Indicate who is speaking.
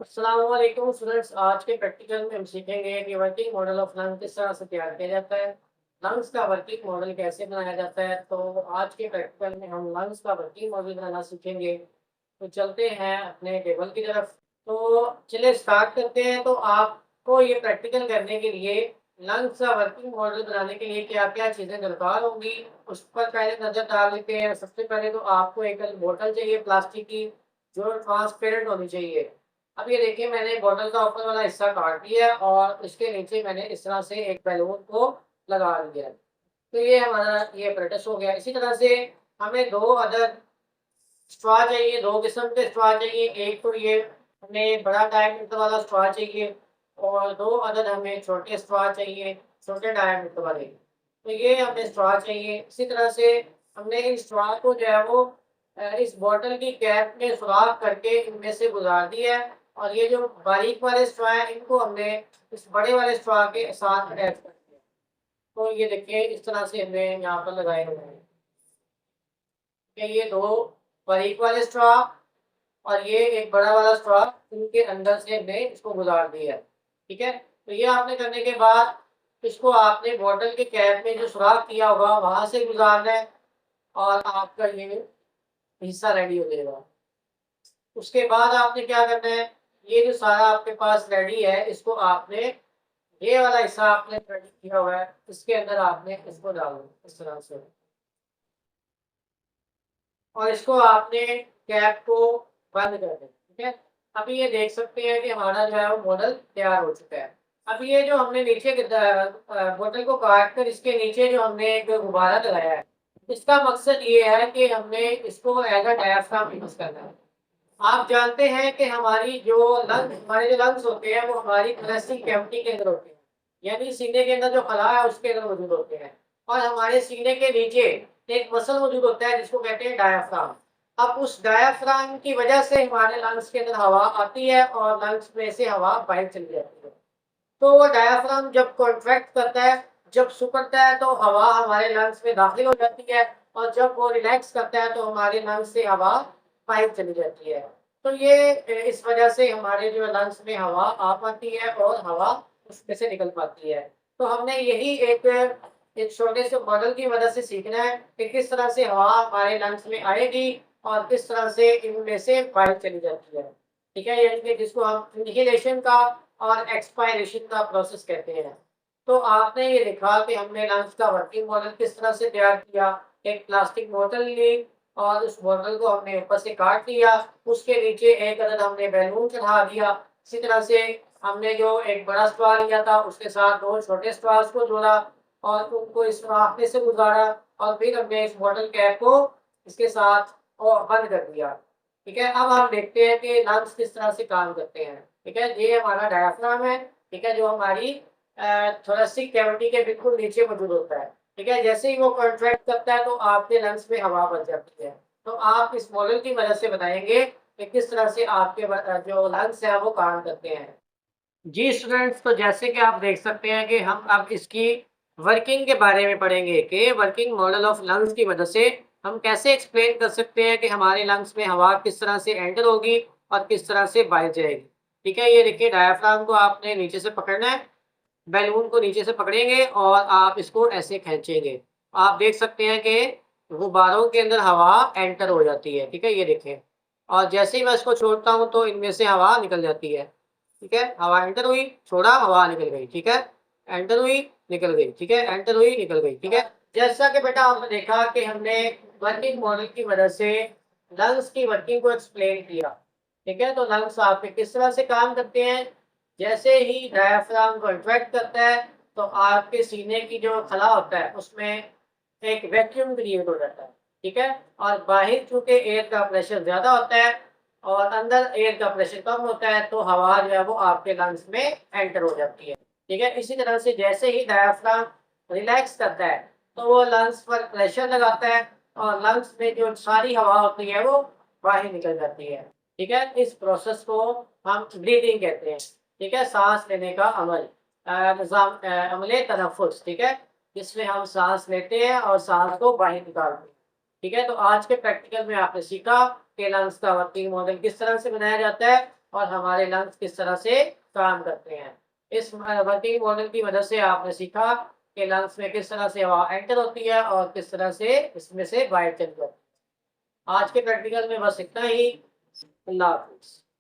Speaker 1: अस्सलाम वालेकुम स्टूडेंट्स। आज के प्रैक्टिकल में हम सीखेंगे कि वर्किंग मॉडल ऑफ लंग्स किस तरह से तैयार किया जाता है। लंग्स का वर्किंग मॉडल कैसे बनाया जाता है। तो आज के प्रैक्टिकल में हम लंग्स का वर्किंग मॉडल बनाना सीखेंगे। तो चलते हैं अपने टेबल की तरफ। तो चलिए स्टार्ट करते हैं। तो आपको ये प्रैक्टिकल करने के लिए लंग्स का वर्किंग मॉडल बनाने के लिए क्या क्या चीज़ें दरकार होंगी उस पर पहले नज़र डाल लेते हैं। सबसे पहले तो आपको एक बोतल चाहिए प्लास्टिक की, जो ट्रांसपेरेंट होनी चाहिए। अब ये देखिए, मैंने बॉटल का ऊपर वाला हिस्सा काट लिया और इसके नीचे मैंने इस तरह से एक बैलून को लगा दिया है। तो ये हमारा ये अप्रेटिस हो गया। इसी तरह से हमें दो अदर स्ट्रॉ चाहिए, दो किस्म के स्ट्रॉ चाहिए। एक तो ये हमें बड़ा डायमीटर वाला स्ट्रॉ चाहिए और दो अदर हमें छोटे स्ट्रॉ चाहिए, छोटे डायमीटर वाले। तो ये हमें स्ट्रॉ चाहिए। इसी तरह से हमने इन स्ट्रॉ को जो है वो इस बॉटल की कैप में सुराख करके इनमें से गुजार दिया है और ये जो बारीक वाले स्ट्रॉ हैं इनको हमने इस बड़े वाले स्ट्रॉ के साथ अटैच कर दिया। तो ये देखिए, इस तरह से हमने यहाँ पर लगाए हुए हैं कि ये दो बारीक वाले स्ट्रॉ और ये एक बड़ा वाला स्ट्रॉ, इनके अंदर से हमने इसको गुजार दिया है। ठीक है, तो ये आपने करने के बाद इसको आपने बॉटल के कैप में जो सुराख किया होगा वहां से गुजारना है और आपका ये हिस्सा रेडी हो जाएगा। उसके बाद आपने क्या करना है, ये जो सारा आपके पास रेडी है इसको आपने, ये वाला हिस्सा आपने रेडी किया हुआ है इसके अंदर आपने इसको डालना इस तरह से और इसको आपने कैप को बंद कर देना। ठीक है, अभी ये देख सकते हैं कि हमारा जो है वो मॉडल तैयार हो चुका है। अब ये जो हमने नीचे बोतल को काट कर इसके नीचे जो हमने एक गुब्बारा लगाया है, इसका मकसद ये है कि हमने इसको एज अ डायफ्राम यूज करना है। आप जानते हैं कि हमारे जो लंग्स होते हैं वो हमारी थोरेसिक कैविटी के अंदर होते हैं, यानी सीने के अंदर जो खला है उसके अंदर मौजूद होते हैं। और हमारे सीने के नीचे एक मसल मौजूद होता है जिसको कहते हैं डायाफ्राम। अब उस डायाफ्राम की वजह से हमारे लंग्स के अंदर हवा आती है और लंग्स में से हवा बाहर चली जाती है। तो वो डायाफ्राम जब कॉन्ट्रैक्ट करता है, जब सिकुड़ता है तो हवा हमारे लंग्स में दाखिल हो जाती है और जब वो रिलैक्स करता है तो हमारे लंग्स से हवा बाहर चली जाती है। तो ये इस वजह से हमारे जो लंग्स में हवा आ पाती है और हवा उसमें से निकल पाती है। तो हमने यही एक छोटे से मॉडल की मदद से सीखना है कि किस तरह से हवा हमारे लंग्स में आएगी और किस तरह से इनमें से बाहर चली जाती है। ठीक है, यानी कि जिसको हम इनहेलेशन का और एक्सपायरेशन का प्रोसेस कहते हैं। तो आपने ये लिखा कि हमने लंग्स का वर्किंग मॉडल किस तरह से तैयार किया। एक प्लास्टिक बोतल ली और उस बोतल को हमने ऊपर से काट दिया, उसके नीचे एक अदद हमने बैलून चढ़ा दिया। इसी तरह से हमने जो एक बड़ा स्ट्रॉ लिया था उसके साथ दो छोटे स्ट्रॉस को जोड़ा और उनको इस रास्ते से गुजारा और फिर हमने इस बॉटल कैप को इसके साथ और बंद कर दिया। ठीक है, अब हम देखते हैं कि लंग्स किस तरह से काम करते हैं। ठीक है, ये हमारा डायफ्राम है। ठीक है, जो हमारी थोरेसिक कैविटी के बिल्कुल नीचे मौजूद होता है। ठीक है, जैसे ही वो कॉन्ट्रैक्ट करता है तो आपके लंग्स में हवा बन जाती है। तो आप इस मॉडल की मदद से बताएंगे कि किस तरह से आपके जो लंग्स है वो काम करते हैं। जी स्टूडेंट्स, तो जैसे कि आप देख सकते हैं कि हम अब इसकी वर्किंग के बारे में पढ़ेंगे कि वर्किंग मॉडल ऑफ लंग्स की मदद से हम कैसे एक्सप्लेन कर सकते हैं कि हमारे लंग्स में हवा किस तरह से एंटर होगी और किस तरह से बाहर जाएगी। ठीक है, ये देखिए, डायफ्राम को आपने नीचे से पकड़ना है, बैलून को नीचे से पकड़ेंगे और आप इसको ऐसे खींचेंगे। आप देख सकते हैं कि गुब्बारों के अंदर हवा एंटर हो जाती है। ठीक है, ये देखें, और जैसे ही मैं इसको छोड़ता हूँ तो इनमें से हवा निकल जाती है। ठीक है, हवा एंटर हुई, छोड़ा, हवा निकल गई। ठीक है, एंटर हुई, निकल गई। ठीक है, एंटर हुई, निकल गई। ठीक है, जैसा कि बेटा आपने देखा कि हमने वर्किंग मॉडल की मदद से लंग्स की वर्किंग को एक्सप्लेन किया। ठीक है, तो लंग्स आपके किस तरह से काम करते हैं। जैसे ही डायफ्राम कॉन्ट्रैक्ट करता है तो आपके सीने की जो खला होता है उसमें एक वैक्यूम क्रिएट हो जाता है। ठीक है, और बाहर चूंकि एयर का प्रेशर ज्यादा होता है और अंदर एयर का प्रेशर कम होता है तो हवा जो है वो आपके लंग्स में एंटर हो जाती है। ठीक है, इसी तरह से जैसे ही डायफ्राम रिलैक्स करता है तो वो लंग्स पर प्रेशर लगाता है और लंग्स में जो सारी हवा होती है वो बाहर निकल जाती है। ठीक है, इस प्रोसेस को हम ब्रीदिंग कहते हैं। ठीक है, सांस लेने का अमल, अमले तनफुस। ठीक है, जिसमें हम सांस लेते हैं और सांस को बाहर निकालते हैं। ठीक है, तो आज के प्रैक्टिकल में आपने सीखा कि लंग्स का वर्किंग मॉडल किस तरह से बनाया जाता है और हमारे लंग्स किस तरह से काम करते हैं। इस वर्किंग मॉडल की मदद से आपने सीखा कि लंग्स में किस तरह से हवा एंटर होती है और किस तरह से इसमें से बाहर चली जाती है। आज के प्रैक्टिकल में बस इतना ही। अल्लाह हाफिज़।